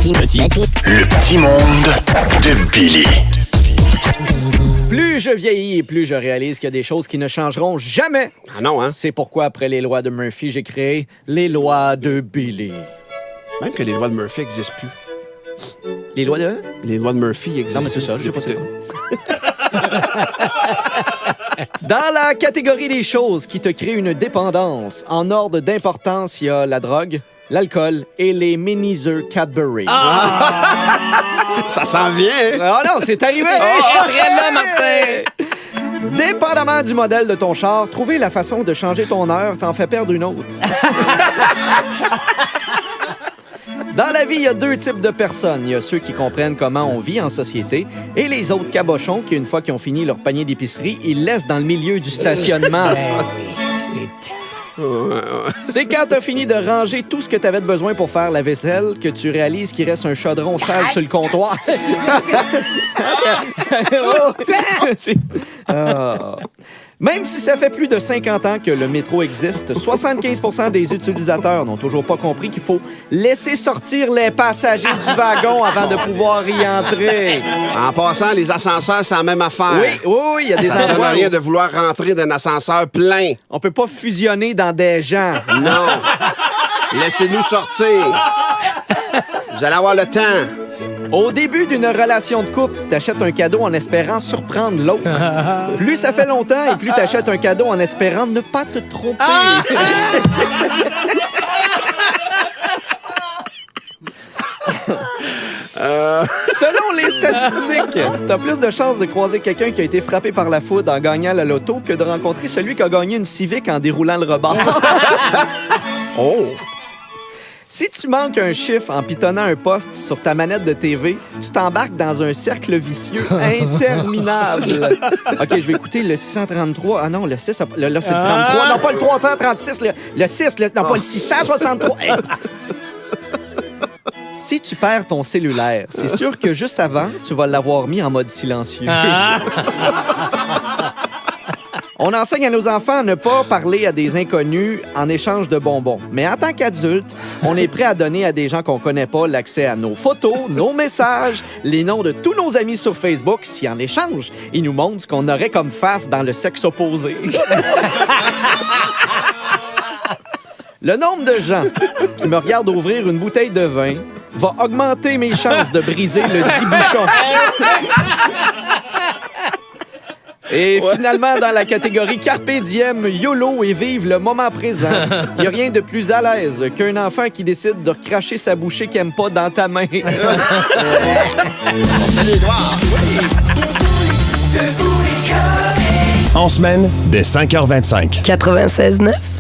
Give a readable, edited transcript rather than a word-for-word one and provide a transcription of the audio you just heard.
Le petit monde de Billy. Plus je vieillis et plus je réalise qu'il y a des choses qui ne changeront jamais. Ah non, hein? C'est pourquoi, après les lois de Murphy, j'ai créé les lois de Billy. Même que les lois de Murphy n'existent plus. Les lois de... Les lois de Murphy existent. Non, mais c'est ça, je sais pas plus. Dans la catégorie des choses qui te créent une dépendance, en ordre d'importance, il y a la drogue, l'alcool et les mini-œufs Cadbury. Ça s'en vient! Ah non, c'est arrivé! Après là, Martin! Dépendamment du modèle de ton char, trouver la façon de changer ton heure t'en fait perdre une autre. Dans la vie, il y a deux types de personnes. Il y a ceux qui comprennent comment on vit en société et les autres cabochons qui, une fois qu'ils ont fini leur panier d'épicerie, ils laissent dans le milieu du stationnement. C'est quand t'as fini de ranger tout ce que t'avais de besoin pour faire la vaisselle que tu réalises qu'il reste un chaudron sale sur le comptoir. Même si ça fait plus de 50 ans que le métro existe, 75% des utilisateurs n'ont toujours pas compris qu'il faut laisser sortir les passagers du wagon avant de pouvoir y entrer. En passant, les ascenseurs, c'est la même affaire. Oui, il y a des Ça ne donne endroits rien où de vouloir rentrer d'un ascenseur plein. on peut pas fusionner dans des gens. Non. Laissez-nous sortir. Vous allez avoir le temps. Au début d'une relation de couple, t'achètes un cadeau en espérant surprendre l'autre. Plus ça fait longtemps et plus t'achètes un cadeau en espérant ne pas te tromper. Selon les statistiques, t'as plus de chances de croiser quelqu'un qui a été frappé par la foudre en gagnant la loto que de rencontrer celui qui a gagné une Civic en déroulant le rebord. Oh! Si tu manques un chiffre en pitonnant un poste sur ta manette de TV, tu t'embarques dans un cercle vicieux interminable. OK, je vais écouter le 633. Ah non, le 6, là, c'est le 33. Non, pas le 336, le 6, non, pas le 663. Hey. Si tu perds ton cellulaire, c'est sûr que juste avant, tu vas l'avoir mis en mode silencieux. On enseigne à nos enfants à ne pas parler à des inconnus en échange de bonbons. Mais en tant qu'adulte, on est prêt à donner à des gens qu'on connaît pas l'accès à nos photos, nos messages, les noms de tous nos amis sur Facebook, si en échange, ils nous montrent ce qu'on aurait comme face dans le sexe opposé. Le nombre de gens qui me regardent ouvrir une bouteille de vin va augmenter mes chances de briser le 10 bouchons. Et finalement, dans la catégorie Carpe Diem, YOLO et vive le moment présent, il n'y a rien de plus à l'aise qu'un enfant qui décide de recracher sa bouchée qu'il n'aime pas dans ta main. En semaine, dès 5h25. 96.9